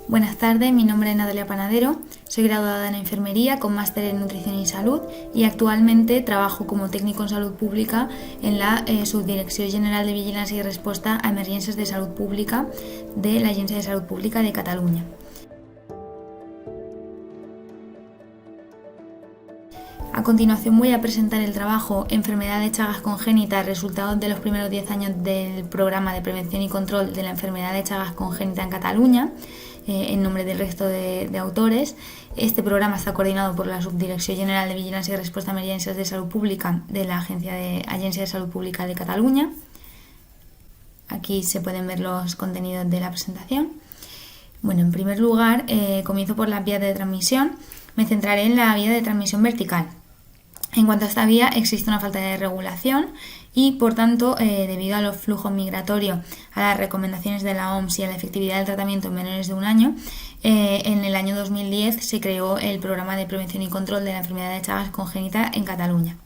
Buenas tardes, mi nombre es Natalia Panadero, soy graduada en Enfermería con máster en Nutrición y Salud y actualmente trabajo como técnico en Salud Pública en la Subdirección General de Vigilancia y Respuesta a Emergencias de Salud Pública de la Agencia de Salud Pública de Cataluña. A continuación voy a presentar el trabajo Enfermedad de Chagas congénita, resultados de los primeros 10 años del programa de prevención y control de la enfermedad de Chagas congénita en Cataluña, en nombre del resto de autores. Este programa está coordinado por la Subdirección General de Vigilancia y Respuesta a Emergencias de Salud Pública de la Agencia de Salud Pública de Cataluña. Aquí se pueden ver los contenidos de la presentación. Bueno, en primer lugar, comienzo por las vías de transmisión. Me centraré en la vía de transmisión vertical. En cuanto a esta vía, existe una falta de regulación y, por tanto, debido a los flujos migratorios, a las recomendaciones de la OMS y a la efectividad del tratamiento en menores de un año, en el año 2010 se creó el Programa de Prevención y Control de la Enfermedad de Chagas congénita en Cataluña.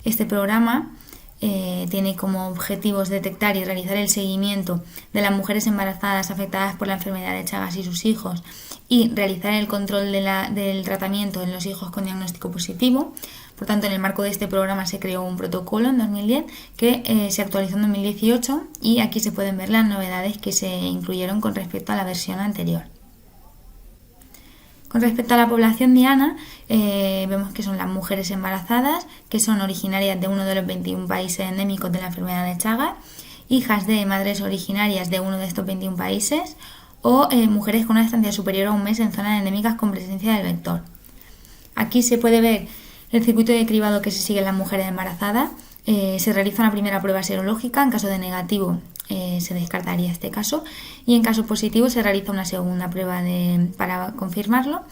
Este programa tiene como objetivos detectar y realizar el seguimiento de las mujeres embarazadas afectadas por la enfermedad de Chagas y sus hijos y realizar el control del tratamiento en los hijos con diagnóstico positivo. Por tanto, en el marco de este programa se creó un protocolo en 2010 que se actualizó en 2018 y aquí se pueden ver las novedades que se incluyeron con respecto a la versión anterior. Con respecto a la población diana, vemos que son las mujeres embarazadas, que son originarias de uno de los 21 países endémicos de la enfermedad de Chagas, hijas de madres originarias de uno de estos 21 países o mujeres con una estancia superior a un mes en zonas endémicas con presencia del vector. Aquí se puede ver el circuito de cribado que se sigue en las mujeres embarazadas. Se realiza una primera prueba serológica, en caso de negativo se descartaría este caso y en caso positivo se realiza una segunda prueba para confirmarlo.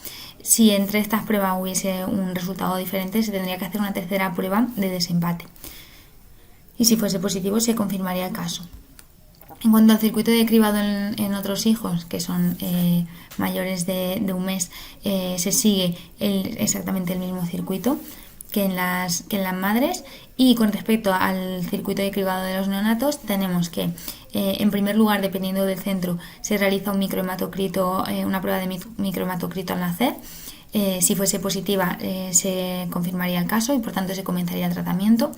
Si entre estas pruebas hubiese un resultado diferente, se tendría que hacer una tercera prueba de desempate y si fuese positivo se confirmaría el caso. En cuanto al circuito de cribado en otros hijos que son mayores de un mes, se sigue exactamente el mismo circuito que en las madres. Y con respecto al circuito de cribado de los neonatos, tenemos que en primer lugar, dependiendo del centro, se realiza un microhematocrito, una prueba de microhematocrito al nacer. Si fuese positiva se confirmaría el caso y por tanto se comenzaría el tratamiento.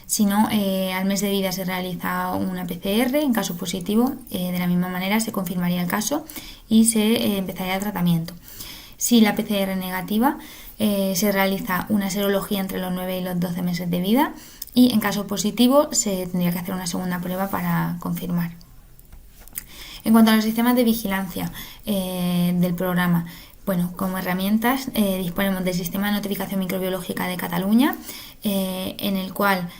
Si no, al mes de vida se realiza una PCR, en caso positivo, de la misma manera se confirmaría el caso y se empezaría el tratamiento. Si la PCR es negativa, se realiza una serología entre los 9 y los 12 meses de vida y en caso positivo se tendría que hacer una segunda prueba para confirmar. En cuanto a los sistemas de vigilancia del programa, bueno, como herramientas disponemos del Sistema de Notificación Microbiológica de Cataluña, en el cual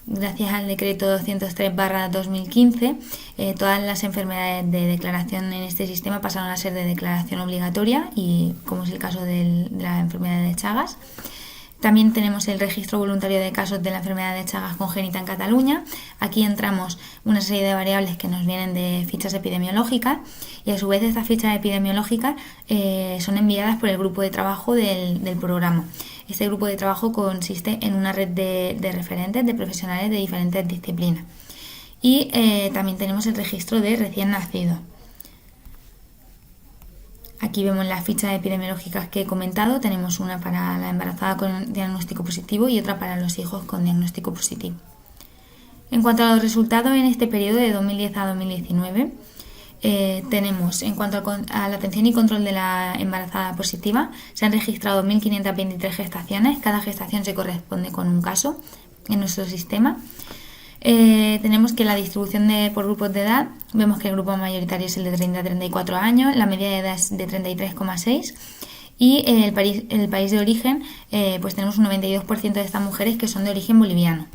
gracias al decreto 203/2015, todas las enfermedades de declaración en este sistema pasaron a ser de declaración obligatoria, y como es el caso de la enfermedad de Chagas. También tenemos el registro voluntario de casos de la enfermedad de Chagas congénita en Cataluña. Aquí entramos una serie de variables que nos vienen de fichas epidemiológicas y a su vez estas fichas epidemiológicas son enviadas por el grupo de trabajo del programa. Este grupo de trabajo consiste en una red de referentes, de profesionales de diferentes disciplinas. Y también tenemos el registro de recién nacidos. Aquí vemos las fichas epidemiológicas que he comentado. Tenemos una para la embarazada con diagnóstico positivo y otra para los hijos con diagnóstico positivo. En cuanto a los resultados en este periodo de 2010 a 2019, tenemos, en cuanto a la atención y control de la embarazada positiva, se han registrado 1.523 gestaciones. Cada gestación se corresponde con un caso en nuestro sistema. Tenemos que la distribución por grupos de edad, vemos que el grupo mayoritario es el de 30 a 34 años, la media de edad es de 33,6 y el país de origen, pues tenemos un 92% de estas mujeres que son de origen boliviano.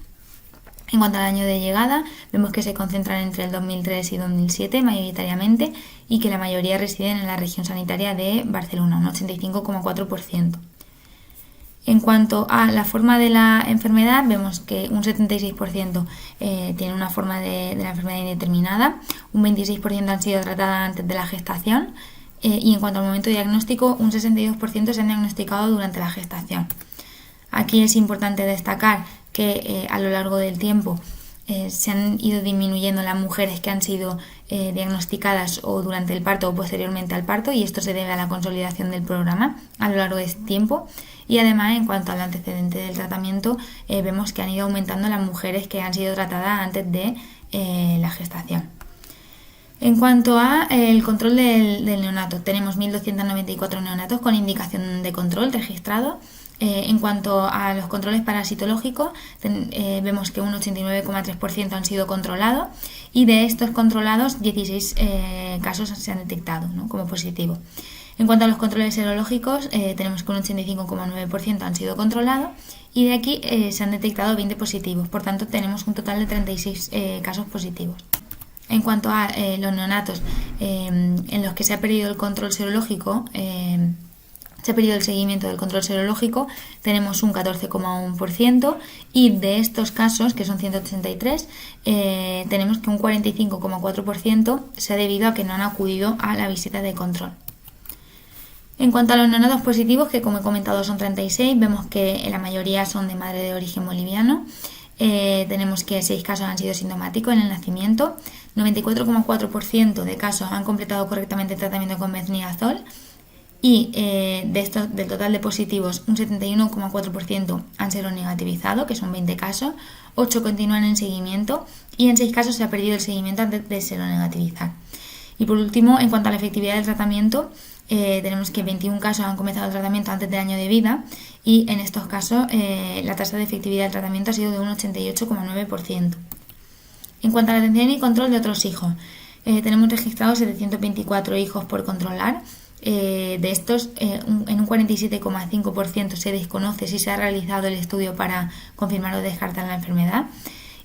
En cuanto al año de llegada, vemos que se concentran entre el 2003 y 2007 mayoritariamente y que la mayoría residen en la región sanitaria de Barcelona, un 85,4%. En cuanto a la forma de la enfermedad, vemos que un 76% tiene una forma de la enfermedad indeterminada, un 26% han sido tratadas antes de la gestación y en cuanto al momento de diagnóstico, un 62% se han diagnosticado durante la gestación. Aquí es importante destacar que a lo largo del tiempo se han ido disminuyendo las mujeres que han sido diagnosticadas o durante el parto o posteriormente al parto, y esto se debe a la consolidación del programa a lo largo de este tiempo. Y además, en cuanto al antecedente del tratamiento, vemos que han ido aumentando las mujeres que han sido tratadas antes de la gestación. En cuanto a el control del neonato, tenemos 1.294 neonatos con indicación de control registrados. En cuanto a los controles parasitológicos, vemos que un 89,3% han sido controlados, y de estos controlados 16 casos se han detectado, ¿no?, como positivos. En cuanto a los controles serológicos, tenemos que un 85,9% han sido controlados, y de aquí se han detectado 20 positivos, por tanto tenemos un total de 36 casos positivos. En cuanto a los neonatos en los que se ha perdido el control serológico, se ha perdido el seguimiento del control serológico, tenemos un 14,1%, y de estos casos, que son 183, tenemos que un 45,4% se ha debido a que no han acudido a la visita de control. En cuanto a los neonatos positivos, que como he comentado son 36, vemos que la mayoría son de madre de origen boliviano. Tenemos que 6 casos han sido sintomáticos en el nacimiento, 94,4% de casos han completado correctamente el tratamiento con metronidazol, y del total de positivos, un 71,4% han seronegativizado, que son 20 casos, 8 continúan en seguimiento, y en 6 casos se ha perdido el seguimiento antes de seronegativizar. Y por último, en cuanto a la efectividad del tratamiento, tenemos que 21 casos han comenzado el tratamiento antes del año de vida, y en estos casos la tasa de efectividad del tratamiento ha sido de un 88,9%. En cuanto a la atención y control de otros hijos, tenemos registrados 724 hijos por controlar. De estos, en un 47,5% se desconoce si se ha realizado el estudio para confirmar o descartar la enfermedad,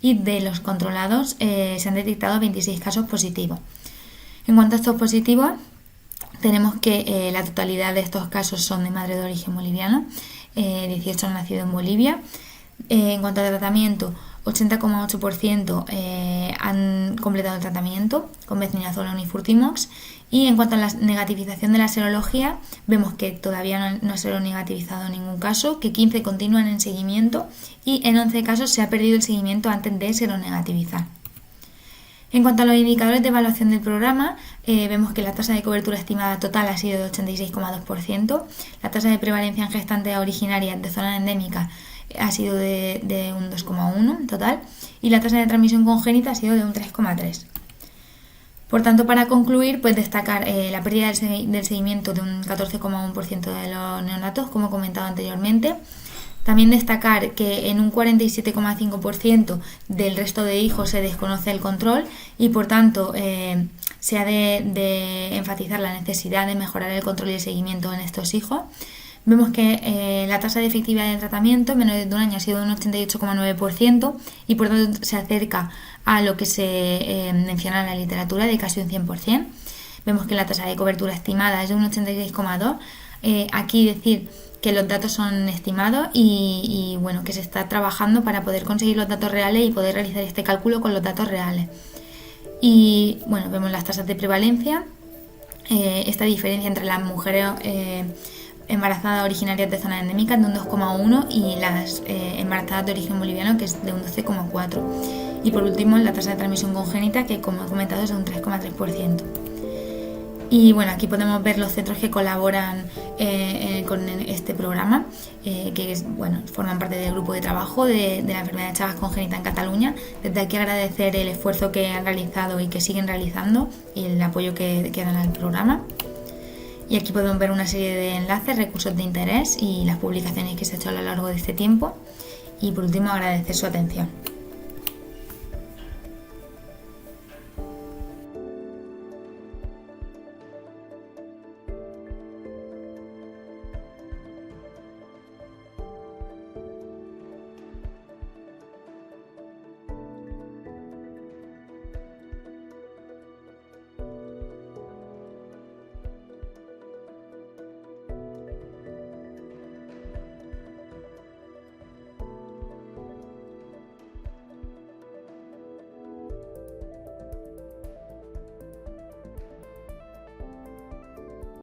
y de los controlados se han detectado 26 casos positivos. En cuanto a estos positivos, tenemos que la totalidad de estos casos son de madre de origen boliviano, 18 han nacido en Bolivia. En cuanto al tratamiento, 80,8% han completado el tratamiento con metronidazol o nifurtimox. Y en cuanto a la negativización de la serología, vemos que todavía no ha seronegativizado ningún caso, que 15 continúan en seguimiento, y en 11 casos se ha perdido el seguimiento antes de seronegativizar. En cuanto a los indicadores de evaluación del programa, vemos que la tasa de cobertura estimada total ha sido de 86,2%, la tasa de prevalencia en gestantes originarias de zonas endémicas ha sido de un 2,1 total, y la tasa de transmisión congénita ha sido de un 3,3. Por tanto, para concluir, pues destacar la pérdida del seguimiento de un 14,1% de los neonatos, como he comentado anteriormente. También destacar que en un 47,5% del resto de hijos se desconoce el control, y por tanto se ha de enfatizar la necesidad de mejorar el control y el seguimiento en estos hijos. Vemos que la tasa de efectividad del tratamiento en menores de un año ha sido de un 88,9%, y por tanto se acerca a lo que se menciona en la literatura de casi un 100%. Vemos que la tasa de cobertura estimada es de un 86,2%. Aquí decir que los datos son estimados y bueno, que se está trabajando para poder conseguir los datos reales y poder realizar este cálculo con los datos reales. Y bueno, vemos las tasas de prevalencia, esta diferencia entre las mujeres embarazadas originarias de zonas endémicas de un 2,1 y las embarazadas de origen boliviano, que es de un 12,4. Y por último, la tasa de transmisión congénita, que como he comentado es de un 3,3%. Y bueno, aquí podemos ver los centros que colaboran con este programa, que forman parte del grupo de trabajo de la enfermedad de Chagas congénita en Cataluña. Desde aquí agradecer el esfuerzo que han realizado y que siguen realizando, y el apoyo que dan al programa. Y aquí podemos ver una serie de enlaces, recursos de interés y las publicaciones que se han hecho a lo largo de este tiempo. Y por último, agradecer su atención.